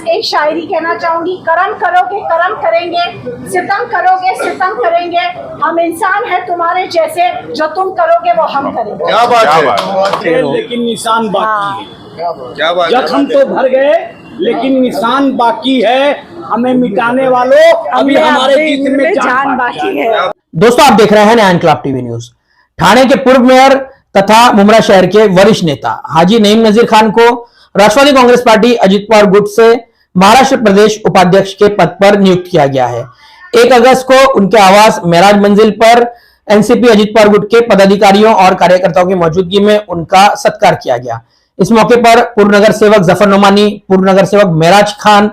एक शायरी कहना चाहूंगी, करम करोगे करम करेंगे, सितम करोगे सितम करेंगे, हम इंसान है तुम्हारे जैसे, जो तुम करोगे वो हम करेंगे। क्या बात है। लेकिन निशान बाकी है। क्या बात जख्म तो भर गए लेकिन निशान बाकी है, हमें मिटाने वालों अभी हमारे जिस्म में जान बाकी है। दोस्तों, आप देख रहे हैं नया इनकलाब टीवी न्यूज। ठाणे के पूर्व मेयर तथा मुमरा शहर के वरिष्ठ नेता हाजी नईम नजीर खान को राष्ट्रवादी कांग्रेस पार्टी अजित पवार गुट से महाराष्ट्र प्रदेश उपाध्यक्ष के पद पर नियुक्त किया गया है। 1 अगस्त को उनके आवास मेराज मंजिल पर एनसीपी अजित पवार गुट के पदाधिकारियों और कार्यकर्ताओं की मौजूदगी में उनका सत्कार किया गया। इस मौके पर पूर्व नगर सेवक जफर नोमानी, पूर्व नगर सेवक मेराज खान,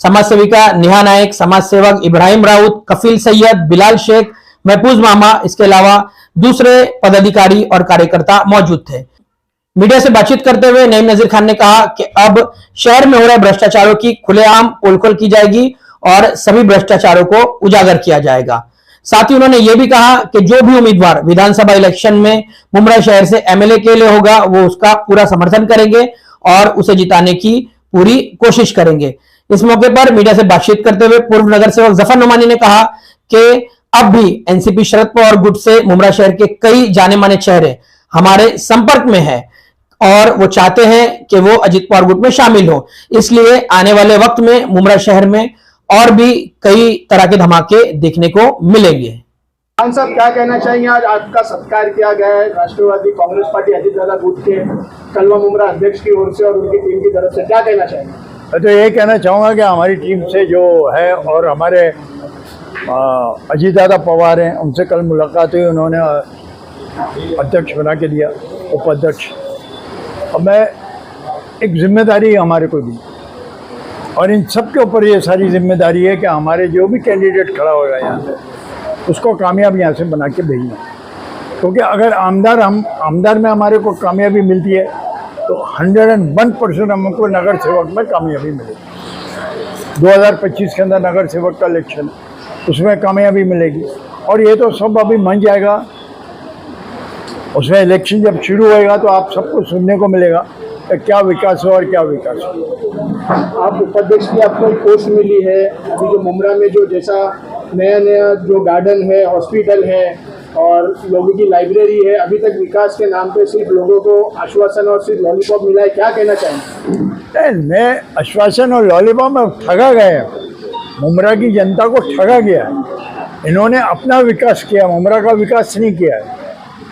समाज सेविका नेहा नायक, समाज सेवक इब्राहिम राउत, कफील सैयद, बिलाल शेख, महफूज मामा, इसके अलावा दूसरे पदाधिकारी और कार्यकर्ता मौजूद थे। मीडिया से बातचीत करते हुए नईम नजीर खान ने कहा कि अब शहर में हो रहे भ्रष्टाचारों की खुलेआम पोलखोल की जाएगी और सभी भ्रष्टाचारों को उजागर किया जाएगा। साथ ही उन्होंने यह भी कहा कि जो भी उम्मीदवार विधानसभा इलेक्शन में मुमरा शहर से एमएलए के लिए होगा वो उसका पूरा समर्थन करेंगे और उसे जिताने की पूरी कोशिश करेंगे। इस मौके पर मीडिया से बातचीत करते हुए पूर्व नगर सेवक जफर नोमानी ने कहा कि अब भी एनसीपी शरद पवार गुट से मुमरा शहर के कई जाने माने चेहरे हमारे संपर्क में हैं और वो चाहते हैं कि वो अजित पवार गुट में शामिल हो। इसलिए आने वाले वक्त में मुमरा शहर में और भी कई तरह के धमाके देखने को मिलेंगे। खान साहब, क्या कहना चाहेंगे? आज आपका सत्कार किया गया है राष्ट्रवादी कांग्रेस पार्टी अजित दादा गुट के कलवा मुमरा अध्यक्ष की ओर से और उनकी टीम की तरफ से, क्या कहना चाहेंगे? मैं तो ये कहना चाहूँगा कि हमारी टीम से जो है और हमारे अजित दादा पवार हैं, उनसे कल मुलाकात हुई, उन्होंने अध्यक्ष बना के दिया, उपाध्यक्ष। अब मैं एक जिम्मेदारी है हमारे को भी, और इन सब के ऊपर ये सारी जिम्मेदारी है कि हमारे जो भी कैंडिडेट खड़ा होगा यहाँ पे उसको कामयाब यहाँ से बना के भेजना। क्योंकि अगर आमदार में हमारे को कामयाबी मिलती है तो 101% हमको नगर सेवक में कामयाबी मिलेगी। 2025 के अंदर नगर सेवक का इलेक्शन, उसमें कामयाबी मिलेगी। और ये तो सब अभी मन जाएगा, उसमें इलेक्शन जब शुरू होएगा तो आप सबको सुनने को मिलेगा कि क्या विकास हो और क्या विकास हो। आप उपाध्यक्ष की आपको एक पोस्ट मिली है, अभी जो मुमरा में जो जैसा नया जो गार्डन है, हॉस्पिटल है और लोगों की लाइब्रेरी है, अभी तक विकास के नाम पे सिर्फ लोगों को आश्वासन और सिर्फ लॉलीपॉप मिला है, क्या कहना चाहेंगे? मैं आश्वासन और लॉलीपॉप में ठगा गया, मुमरा की जनता को ठगा गया है। इन्होंने अपना विकास किया, मुमरा का विकास नहीं किया है।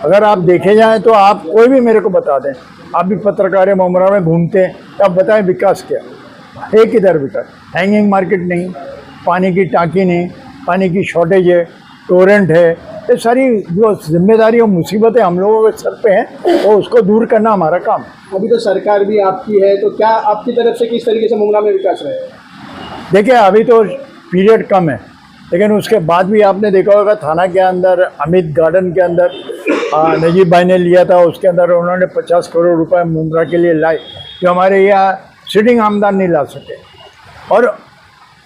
अगर आप देखे जाएं तो आप कोई भी मेरे को बता दें, आप भी पत्रकार है, मुमरा में घूमते हैं, तो आप बताएं विकास क्या है? किधर विकास? हैंगिंग मार्केट नहीं, पानी की टाँकी नहीं, पानी की शॉर्टेज है, टोरेंट है, ये सारी जो जिम्मेदारी और मुसीबतें हम लोगों के सर पे हैं वो उसको दूर करना हमारा काम है। अभी तो सरकार भी आपकी है, तो क्या आपकी तरफ से किस तरीके से मुमरा में विकास रहेगा? देखिए, अभी तो पीरियड कम है, लेकिन उसके बाद भी आपने देखा होगा थाना के अंदर अमित गार्डन के अंदर नजीब भाई ने लिया था, उसके अंदर उन्होंने 50 करोड़ रुपए मुमरा के लिए लाए जो हमारे यहाँ सिटिंग आमदार नहीं ला सके। और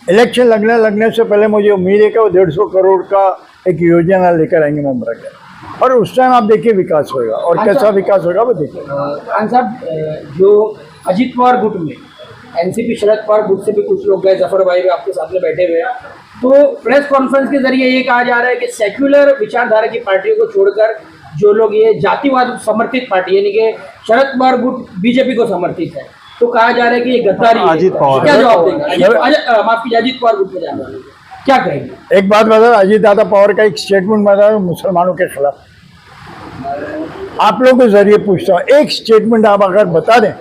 इलेक्शन लगने से पहले मुझे उम्मीद है कि वो 150 करोड़ का एक योजना लेकर आएंगे मुमरा के, और उस टाइम आप देखिए विकास होगा और कैसा विकास होगा वो देखिए। खान साहब, जो अजित पवार गुट में एनसीपी शरद पवार गुट से भी कुछ लोग गए, जफर भाई भी आपके साथ में बैठे हुए हैं, तो प्रेस कॉन्फ्रेंस के जरिए ये कहा जा रहा है कि सेक्युलर विचारधारा की पार्टियों को छोड़कर जो लोग ये जातिवाद समर्थित पार्टी यानी कि शरद पवार गुट बीजेपी को समर्थित है, तो कहा जा रहा है कि ये गद्दारी है। अजित पवार क्या जवाब देंगे? माफ कीजिए, अजित पवार गुट में जाना क्या कहेंगे? एक बात बता, अजित दादा पवार का एक स्टेटमेंट बता मुसलमानों के खिलाफ, आप लोगों के जरिए पूछता हूँ, एक स्टेटमेंट आप अगर बता दें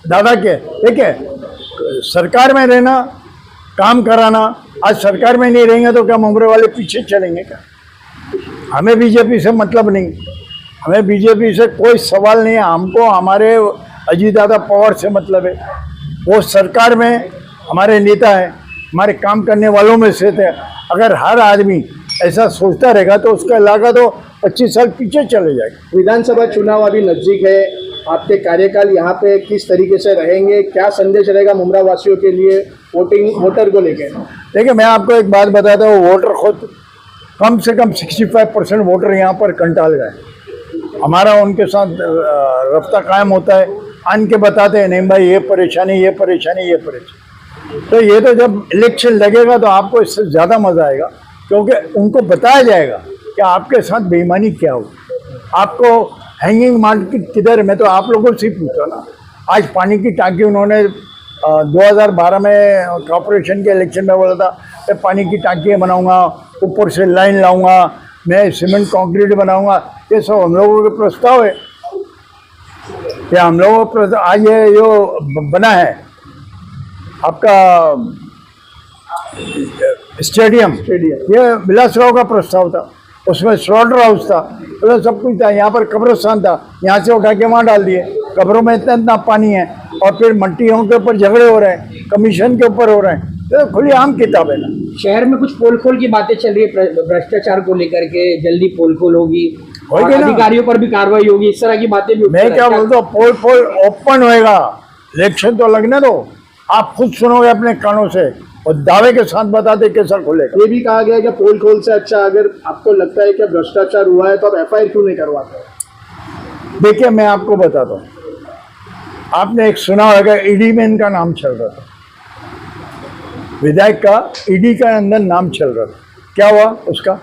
दादा के, ठीक है, सरकार में रहना, काम कराना, आज सरकार में नहीं रहेंगे तो क्या मुमरे वाले पीछे चलेंगे क्या? हमें बीजेपी से मतलब नहीं, हमें बीजेपी से कोई सवाल नहीं है, हमको हमारे अजित दादा पवार से मतलब है। वो सरकार में हमारे नेता है, हमारे काम करने वालों में से थे। अगर हर आदमी ऐसा सोचता रहेगा तो उसका इलाका तो 25 साल पीछे चले जाएगा। विधानसभा चुनाव अभी नजदीक है, आपके कार्यकाल यहाँ पे किस तरीके से रहेंगे, क्या संदेश रहेगा मुमरा वासियों के लिए वोटर को लेकर? देखिए, मैं आपको एक बात बताता हूँ, वोटर खुद कम से कम 65% वोटर यहाँ पर कंटाल गए। हमारा उनके साथ रफ्ता कायम होता है, आन के बताते हैं नहीं भाई ये परेशानी ये परेशानी ये परेशानी। तो ये तो जब इलेक्शन लगेगा तो आपको इससे ज़्यादा मज़ा आएगा, क्योंकि उनको बताया जाएगा कि आपके साथ बेईमानी क्या हो, आपको हैंगिंग मार्केट किधर है। मैं तो आप लोगों से ही पूछा ना, आज पानी की टांकी उन्होंने 2012 में कॉर्पोरेशन के इलेक्शन में बोला था मैं पानी की टांकी बनाऊंगा, ऊपर से लाइन लाऊंगा, मैं सीमेंट कंक्रीट बनाऊंगा। ये सब हम लोगों के प्रस्ताव है, ये हम लोगों का प्रस्ताव। आज ये जो बना है आपका स्टेडियम, ये विलासराव का प्रस्ताव था, उसमें स्लॉटर हाउस था, तो सब कुछ था। यहाँ पर कब्रिस्तान था, यहाँ से उठा के वहाँ डाल दिए। कब्रों में इतना इतना पानी है और फिर मट्टियों के ऊपर झगड़े हो रहे हैं, कमीशन के ऊपर हो रहे हैं। तो खुली आम किताब है ना। शहर में कुछ पोल खोल की बातें चल रही है भ्रष्टाचार को लेकर के, जल्दी पोल खोल होगी और अधिकारियों पर भी कार्रवाई होगी, इस तरह की बातें भी। मैं क्या बोलता हूँ, पोल पोल ओपन होएगा, इलेक्शन तो लगने दो, आप खुद सुनोगे अपने कानों से और दावे के साथ बताते कैसा खुलेगा। ये भी कहा गया है कि पोल खोल से अच्छा अगर आपको लगता है कि भ्रष्टाचार हुआ है तो आप FIR क्यों नहीं करवाते? देखिए मैं आपको बताता हूँ, आपने एक सुना होगा ईडी में इनका नाम चल रहा था, विधायक का ईडी का अंदर नाम चल रहा था, क्या हुआ उसका?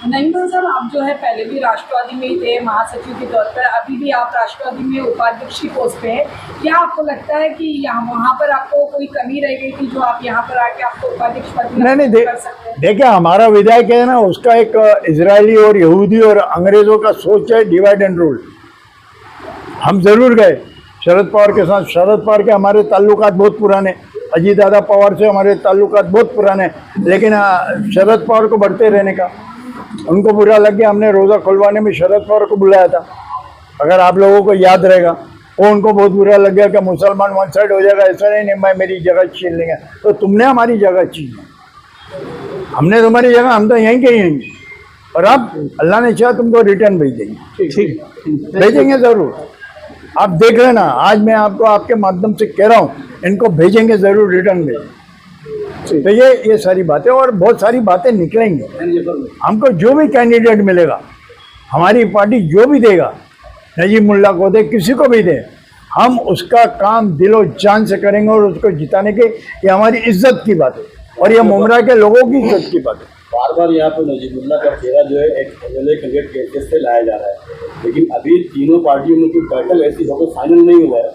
नहीं तो सर, आप जो है पहले भी राष्ट्रवादी में ही थे महासचिव के तौर पर, अभी भी आप राष्ट्रवादी में उपाध्यक्ष की पोस्ट पे है। क्या आपको लगता है कि यहाँ वहाँ पर आपको कोई कमी रह गई थी जो आप यहाँ पर आके आपको उपाध्यक्ष पद नहीं कर सकते हैं? देखिए हमारा विधायक है ना, उसका एक इजरायली और यहूदी और अंग्रेजों का सोच है, डिवाइड एंड रूल। हम जरूर गए शरद पवार के साथ, शरद पवार के हमारे ताल्लुकात बहुत पुराने, अजीत दादा पवार से हमारे ताल्लुकात बहुत पुराने, लेकिन शरद पवार को बढ़ते रहने का उनको बुरा लग गया। हमने रोज़ा खुलवाने में शरद पवार को बुलाया था, अगर आप लोगों को याद रहेगा, वो उनको बहुत बुरा लग गया कि मुसलमान वन साइड हो जाएगा, ऐसा नहीं मैं मेरी जगह छीन लेंगे। तो तुमने हमारी जगह छीन, हमने तुम्हारी जगह, हम तो यहीं के ही हैं, और अब अल्लाह ने चाहा तुमको रिटर्न भेज देंगे, ठीक भेजेंगे ज़रूर। आप देख लेना, आज मैं आपको आपके माध्यम से कह रहा हूँ, इनको भेजेंगे ज़रूर, रिटर्न भेजेंगे। तो ये सारी बातें और बहुत सारी बातें निकलेंगी। हमको जो भी कैंडिडेट मिलेगा, हमारी पार्टी जो भी देगा, नजीब मुल्ला को दे, किसी को भी दे, हम उसका काम दिलो जान से करेंगे और उसको जिताने के, ये हमारी इज्जत की बात है और ये मुमरा के लोगों की इज्जत की बात है। बार बार यहाँ पर नजीबुल्लाह का चेहरा जो है एक MLA कैंडिडेट केस से लाया जा रहा है, लेकिन अभी तीनों पार्टियों में कोई बैठक ऐसी होकर फाइनल नहीं हुआ है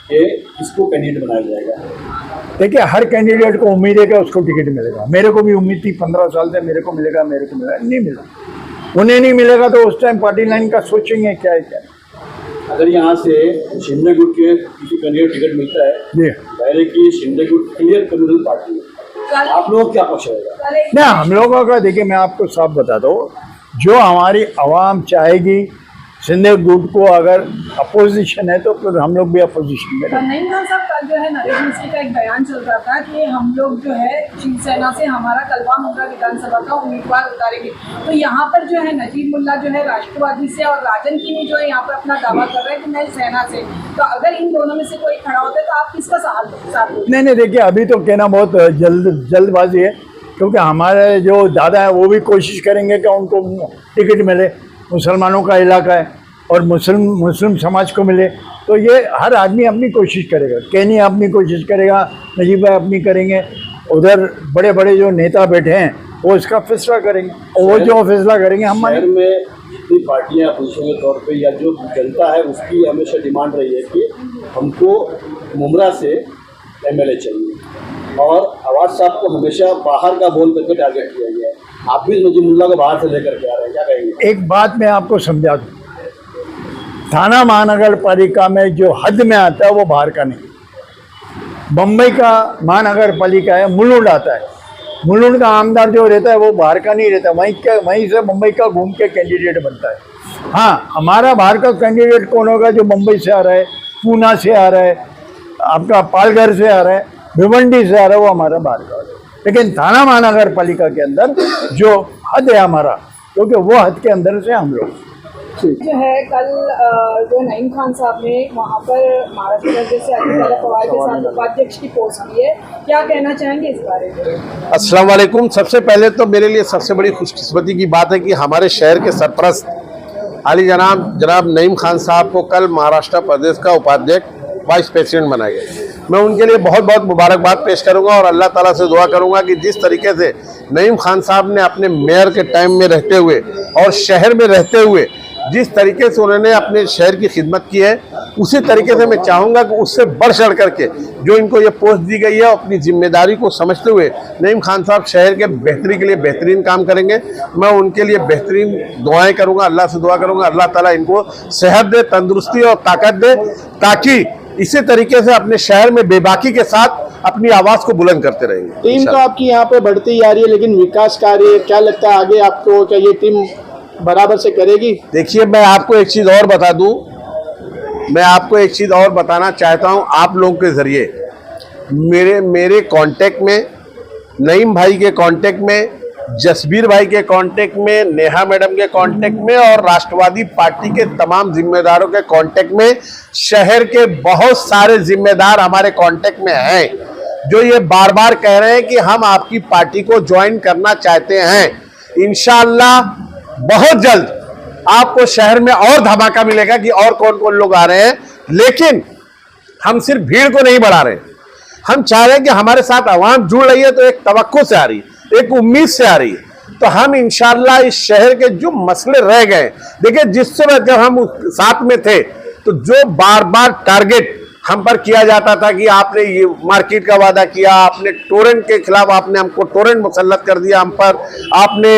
कि किसको कैंडिडेट बनाया जाएगा। देखिए हर कैंडिडेट को उम्मीद है कि उसको टिकट मिलेगा, मेरे को भी उम्मीद थी 15 साल से मेरे को मिलेगा, नहीं मिला, उन्हें नहीं मिलेगा तो उस टाइम पार्टी लाइन का सोचेंगे क्या है क्या। अगर यहाँ से शिंदे गुट के किसी कैंडिडेट टिकट मिलता है, जी पहले की शिंदे गुट क्लियर कम्युनल पार्टी है, आप लोग क्या पक्ष रहेगा? नहीं, हम लोगों का देखिए मैं आपको साफ बताता हूँ, जो हमारी आवाम चाहेगी, शिंदे गुट को अगर अपोजिशन है तो फिर हम लोग भी अपोजिशन में। नहीं साहब, कल जो है नरेश मिस्त्री का एक बयान चल रहा था कि हम लोग जो है शिवसेना से हमारा कलवा मुंगा विधानसभा का उम्मीदवार उतारेंगे, तो यहाँ पर जो है नजीब मुल्ला जो है राष्ट्रवादी से और राजन की भी जो है यहाँ पर अपना दावा कर रहे हैं कि मैं सेना से, तो अगर इन दोनों में से कोई खड़ा होता है तो आप किसका साथ? नहीं देखिए अभी तो कहना बहुत जल्दबाजी है, क्योंकि हमारे जो दादा है वो भी कोशिश करेंगे कि उनको टिकट मिले, मुसलमानों का इलाका है और मुस्लिम समाज को मिले, तो ये हर आदमी अपनी कोशिश करेगा, कैनी अपनी कोशिश करेगा, नजीब भाई अपनी करेंगे, उधर बड़े बड़े जो नेता बैठे हैं वो इसका फैसला करेंगे और वो जो फैसला करेंगे हम शहर में जितनी पार्टियां अपोजिशन के तौर पे या जो जनता है उसकी हमेशा डिमांड रही है कि हमको मुमरा से MLA चाहिए और आवाज साहब को हमेशा बाहर का बोल करके टारगेट किया गया है, आप भी नजीब मुल्ला को बाहर से लेकर के आ रहे हैं, क्या कहेंगे? एक बात मैं आपको समझा दूँ, थाना महानगर पालिका में जो हद में आता है वो बाहर का नहीं। बम्बई का महानगर पालिका है, मुलुंड आता है, मुलुंड का आमदार जो रहता है वो बाहर का नहीं रहता, वहीं से मुंबई का घूम के कैंडिडेट बनता है। हाँ, हमारा बाहर का कैंडिडेट कौन होगा? जो मुंबई से आ रहा है, पूना से आ रहा है, आपका पालघर से आ रहा है, भिवंडी से आ रहा है, वो हमारा बाहर का। लेकिन थाना महानगर पालिका के अंदर जो हद है हमारा, क्योंकि वो हद के अंदर से हम लोग जो है कल जो नईम खान साहब ने वहाँ पर महाराष्ट्र प्रदेश से अजीत पवार के साथ उपाध्यक्ष की पोस्ट की है, क्या कहना चाहेंगे इस बारे में? अस्सलाम वालेकुम। सबसे पहले तो मेरे लिए सबसे बड़ी खुशकिस्मती की बात है कि हमारे शहर के सरपरस्त आली जनाब नईम खान साहब को कल महाराष्ट्र प्रदेश का उपाध्यक्ष वाइस प्रेसिडेंट बनाया गया। मैं उनके लिए बहुत बहुत मुबारकबाद पेश करूंगा और अल्लाह ताला से दुआ करूंगा कि जिस तरीके से नईम खान साहब ने अपने मेयर के टाइम में रहते हुए और शहर में रहते हुए जिस तरीके से उन्होंने अपने शहर की खिदमत की है, उसी तरीके से मैं चाहूँगा कि उससे बढ़ चढ़ करके जो इनको ये पोस्ट दी गई है अपनी जिम्मेदारी को समझते हुए नईम खान साहब शहर के बेहतरी के लिए बेहतरीन काम करेंगे। मैं उनके लिए बेहतरीन दुआएं करूँगा, अल्लाह से दुआ करूँगा अल्लाह ताला इनको सेहत दे, तंदुरुस्ती और ताकत दे, ताकि इसी तरीके से अपने शहर में बेबाकी के साथ अपनी आवाज़ को बुलंद करते रहेंगे। टीम तो आपकी यहाँ पे बढ़ती ही आ रही है, लेकिन विकास कार्य क्या लगता है आगे आपको, क्या ये टीम बराबर से करेगी? देखिए, मैं आपको एक चीज़ और बता दूं, मैं आपको एक चीज़ और बताना चाहता हूं आप लोगों के ज़रिए। मेरे कांटेक्ट में, नईम भाई के कांटेक्ट में, जसबीर भाई के कांटेक्ट में, नेहा मैडम के कांटेक्ट में और राष्ट्रवादी पार्टी के तमाम जिम्मेदारों के कांटेक्ट में, शहर के बहुत सारे जिम्मेदार हमारे कांटेक्ट में हैं जो ये बार बार कह रहे हैं कि हम आपकी पार्टी को ज्वाइन करना चाहते हैं। इंशाअल्लाह बहुत जल्द आपको शहर में और धमाका मिलेगा कि और कौन कौन लोग आ रहे हैं। लेकिन हम सिर्फ भीड़ को नहीं बढ़ा रहे, हम चाह रहे हैं कि हमारे साथ आवाम जुड़ रही है तो एक तवक्को से आ रही है, एक उम्मीद से आ रही है। तो हम इंशाअल्लाह इस शहर के जो मसले रह गए, देखिए जिस समय जब हम साथ में थे तो जो बार बार टारगेट हम पर किया जाता था कि आपने ये मार्केट का वादा किया, आपने टोरेंट के खिलाफ आपने हमको टोरेंट मुसल्लत कर दिया हम पर, आपने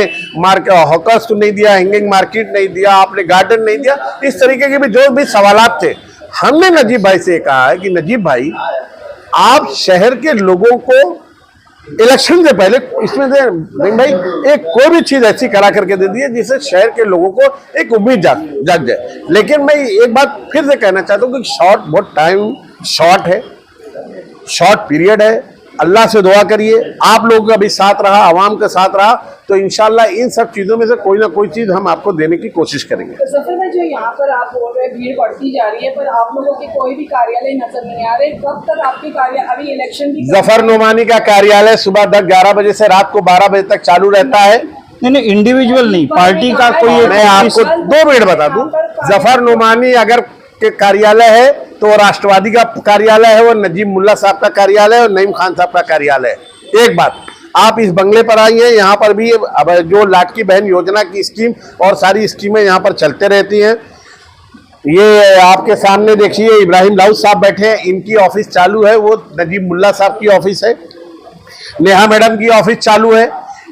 हॉकर्स को नहीं दिया, हैंगिंग मार्केट नहीं दिया, आपने गार्डन नहीं दिया, इस तरीके के भी जो भी सवालात थे, हमने नजीब भाई से कहा है कि नजीब भाई आप शहर के लोगों को इलेक्शन से पहले इसमें से नहीं भाई एक कोई भी चीज ऐसी करा करके दे दी है जिससे शहर के लोगों को एक उम्मीद जाग जाए। लेकिन मैं एक बात फिर से कहना चाहता हूँ कि बहुत टाइम शॉर्ट है, शॉर्ट पीरियड है। अल्लाह से दुआ करिए, आप लोगों का भी साथ रहा, आवाम का साथ रहा तो इंशाल्लाह इन सब चीजों में से कोई ना कोई चीज हम आपको देने की कोशिश करेंगे। तो सफर में जो यहाँ पर आप बोल रहे हैं भीड़ बढ़ती जा रही है, पर आप लोगों के कोई भी कार्यालय नजर नहीं आ रहे, कब तक आपके कार्यालय, अभी इलेक्शन भी जफर नुमानी का कार्यालय सुबह 10-11 बजे से रात को 12 बजे तक चालू रहता है। नहीं, इंडिविजुअल नहीं, पार्टी का कोई। मैं आपको 2 मिनट बता दूं, जफर नुमानी अगर के कार्यालय है तो वो राष्ट्रवादी का कार्यालय है, वो नजीब मुल्ला साहब का कार्यालय है और नईम खान साहब का कार्यालय है। एक बात, आप इस बंगले पर आई हैं, यहाँ पर भी अब जो लाडली बहन योजना की स्कीम और सारी स्कीमें यहाँ पर चलते रहती हैं। ये आपके सामने देखिए इब्राहिम लाउद साहब बैठे हैं, इनकी ऑफिस चालू है, वो नजीब मुल्ला साहब की ऑफिस है। नेहा मैडम की ऑफिस चालू है।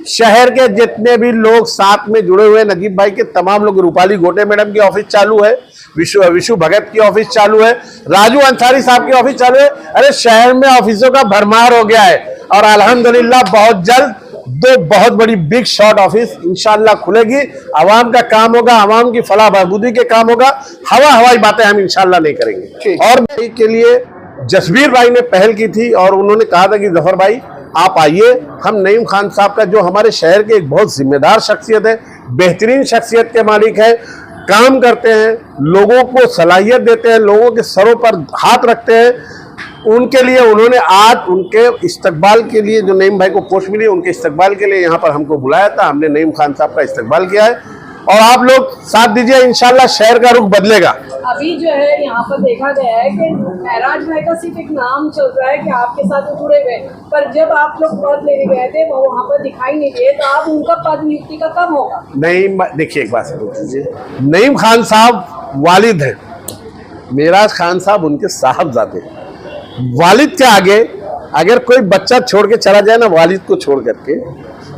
शहर के जितने भी लोग साथ में जुड़े हुए नजीब भाई के तमाम लोग, रूपाली गोटे मैडम की ऑफिस चालू है, विशु भगत की ऑफिस चालू है, राजू अंसारी साहब की ऑफिस चालू है। अरे शहर में ऑफिसों का भरमार हो गया है और अल्हम्दुलिल्लाह बहुत जल्द 2 बहुत बड़ी बिग शॉट ऑफिस इंशाल्लाह खुलेगी। आवाम का काम होगा, आवाम की फलाह बहबूदी के काम होगा, हवाई बातें हम इंशाल्लाह नहीं करेंगे। और के लिए जसबीर भाई ने पहल की थी और उन्होंने कहा था कि जफर भाई आप आइए, हम नईम खान साहब का जो हमारे शहर के एक बहुत जिम्मेदार शख्सियत है, बेहतरीन शख्सियत के मालिक है, काम करते हैं, लोगों को सलाहियत देते हैं, लोगों के सरों पर हाथ रखते हैं, उनके लिए उन्होंने आज उनके इस्तकबाल के लिए जो नईम भाई को पोस्ट मिली, उनके इस्तकबाल के लिए यहाँ पर हमको बुलाया था। हमने नईम खान साहब का इस्तकबाल किया है और आप लोग साथ दीजिए, इंशाल्लाह शहर का रुख बदलेगा। अभी जो है यहाँ पर देखा गया है कि महराज भाई का सिर्फ एक नाम चल रहा है कि आपके साथ जुड़े हुए, पर जब आप लोग पद लेने गए थे वो वहाँ पर दिखाई नहीं दिए, तो आप उनका पद नियुक्ति का कब होगा? नहीं, देखिए एक बात समझिए, नईम खान साहब वालिद है, महराज खान साहब उनके साहबजादे। वालिद के आगे अगर कोई बच्चा छोड़ के चला जाए ना वालिद को छोड़ करके,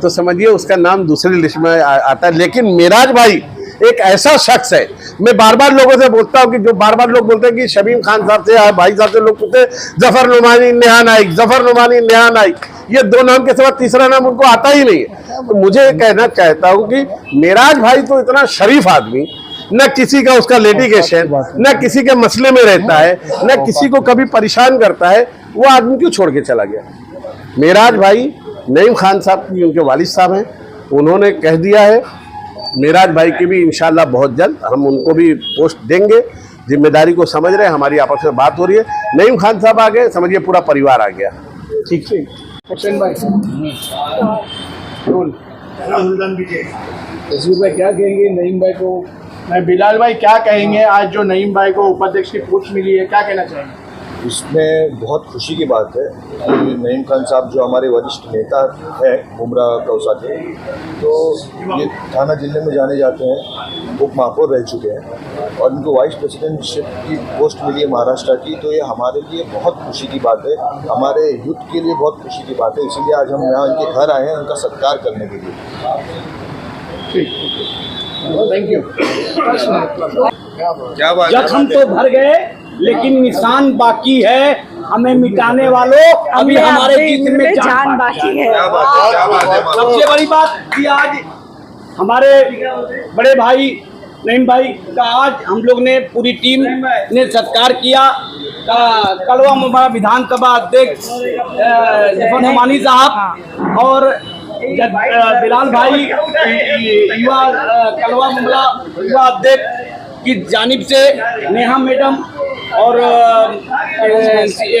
तो समझिए उसका नाम दूसरी लिस्ट में आता है। लेकिन महराज भाई एक ऐसा शख्स है, मैं बार बार लोगों से बोलता हूँ कि जो बार बार लोग बोलते हैं कि शमीम खान साहब से भाई साहब से लोग पूछते हैं जफर नुमानी नेहा नाइक, जफर नुमानी नेहा नाइक, ये 2 नाम के सिवा तीसरा नाम उनको आता ही नहीं है। तो मुझे कहना चाहता हूँ कि महराज भाई तो इतना शरीफ आदमी, न किसी का उसका लिटिगेशन, न किसी के मसले में रहता है, न किसी को कभी परेशान करता है, वो आदमी क्यों छोड़ के चला गया? महराज भाई नईम खान साहब की उनके वालिद साहब हैं, उन्होंने कह दिया है, महराज भाई की भी इंशाल्लाह बहुत जल्द हम उनको भी पोस्ट देंगे। जिम्मेदारी को समझ रहे हैं, हमारी आपस में बात हो रही है। नईम खान साहब आ गए, समझिए पूरा परिवार आ गया। ठीक ठीक भाई क्या कहेंगे नईम भाई को? मैं बिलाल भाई क्या कहेंगे आज जो नईम भाई को उपाध्यक्ष की पोस्ट मिली है, क्या कहना चाहेंगे? इसमें बहुत खुशी की बात है कि नईम खान साहब जो हमारे वरिष्ठ नेता हैं मुमरा कौसा के, तो ये थाना जिले में जाने जाते हैं, उप महापौर रह चुके हैं और इनको वाइस प्रेसिडेंटशिप की पोस्ट मिली है महाराष्ट्र की। तो ये हमारे लिए बहुत खुशी की बात है, हमारे यूथ के लिए बहुत खुशी की बात है। इसीलिए आज हम यहाँ इनके घर आए हैं उनका सत्कार करने के लिए। Thank you. क्या बात जख्म तो भर गए लेकिन निशान बाकी है, हमें मिटाने वालों अभी हमारे जिस्म में जान बाकी है। क्या बात है। सबसे बड़ी बात कि आज हमारे बड़े भाई नईम भाई का आज हम लोग ने पूरी टीम ने सत्कार किया। कलवा मुमरा विधानसभा अध्यक्ष जफर नोमानी साहब और बिलाल भाई युवा कलवा मुमरा युवा अध्यक्ष की जानिब से नेहा मैडम और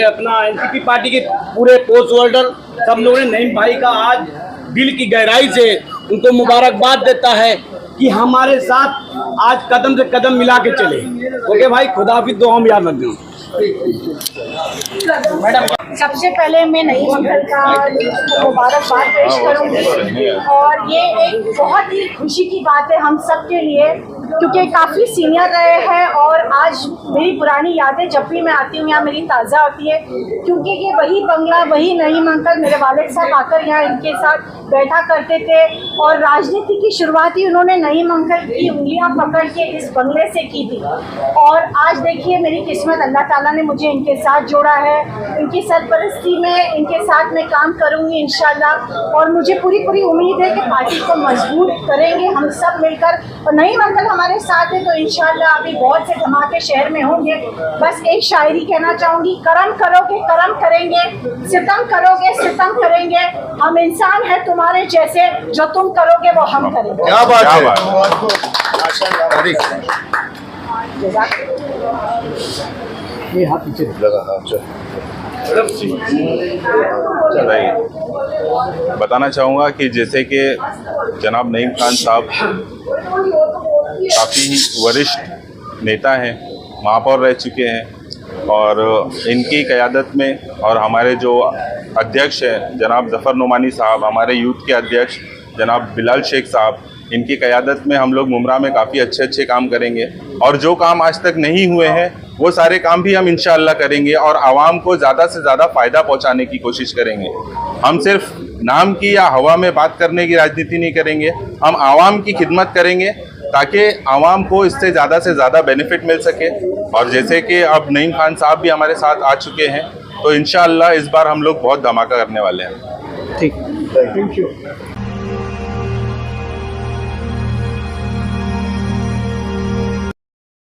अपना एनसीपी पार्टी के पूरे पोस्ट होल्डर सब लोगों ने नईम भाई का आज दिल की गहराई से उनको मुबारकबाद देता है कि हमारे साथ आज कदम से कदम मिला के चले। ओके भाई, खुदा हाफिज़, दुआ में याद रखना। मैडम, सबसे पहले मैं नईम अंकल का मुबारकबाद पेश करूंगी और ये एक बहुत ही खुशी की बात है हम सब के लिए, क्योंकि काफ़ी सीनियर रहे हैं और आज मेरी पुरानी यादें जब भी मैं आती हूँ यहाँ मेरी ताज़ा होती है, क्योंकि ये वही बंगला, वही नईम अंकल, मेरे वालिद साहब आकर यहाँ इनके साथ बैठा करते थे और राजनीति की शुरुआत ही उन्होंने नईम अंकल की उंगलियाँ पकड़ के इस बंगले से की थी। और आज देखिए मेरी किस्मत, अल्लाह ताला ने मुझे इनके साथ जोड़ा है, इनकी सरपरस्ती में इनके साथ मैं काम करूँगी इंशाल्लाह और मुझे पूरी उम्मीद है कि पार्टी को मजबूत करेंगे हम सब मिलकर। और नईम अंकल हमारे साथ है तो इंशाल्लाह अभी बहुत से धमाके शहर में होंगे। बस एक शायरी कहना चाहूँगी, करम करोगे करम करेंगे, सितम करोगे सितम करेंगे, हम इंसान हैं तुम्हारे जैसे, जो तुम करोगे वो हम करेंगे। क्या बात है। ये हाथ पीछे बताना चाहूँगा कि जैसे कि जनाब नईम खान साहब काफ़ी वरिष्ठ नेता हैं, महापौर रह चुके हैं और इनकी क़यादत में और हमारे जो अध्यक्ष हैं जनाब जफ़र नोमानी साहब, हमारे यूथ के अध्यक्ष जनाब बिलाल शेख साहब, इनकी क़यादत में हम लोग मुमरा में काफ़ी अच्छे काम करेंगे और जो काम आज तक नहीं हुए हैं वो सारे काम भी हम इंशाअल्लाह करेंगे और आवाम को ज़्यादा से ज़्यादा फ़ायदा पहुंचाने की कोशिश करेंगे। हम सिर्फ नाम की या हवा में बात करने की राजनीति नहीं करेंगे, हम आवाम की खिदमत करेंगे ताकि आवाम को इससे ज़्यादा बेनिफिट मिल सके। और जैसे कि अब नईम खान साहब भी हमारे साथ आ चुके हैं तो इंशाअल्लाह इस बार हम लोग बहुत धमाका करने वाले हैं। ठीक, थैंक यू।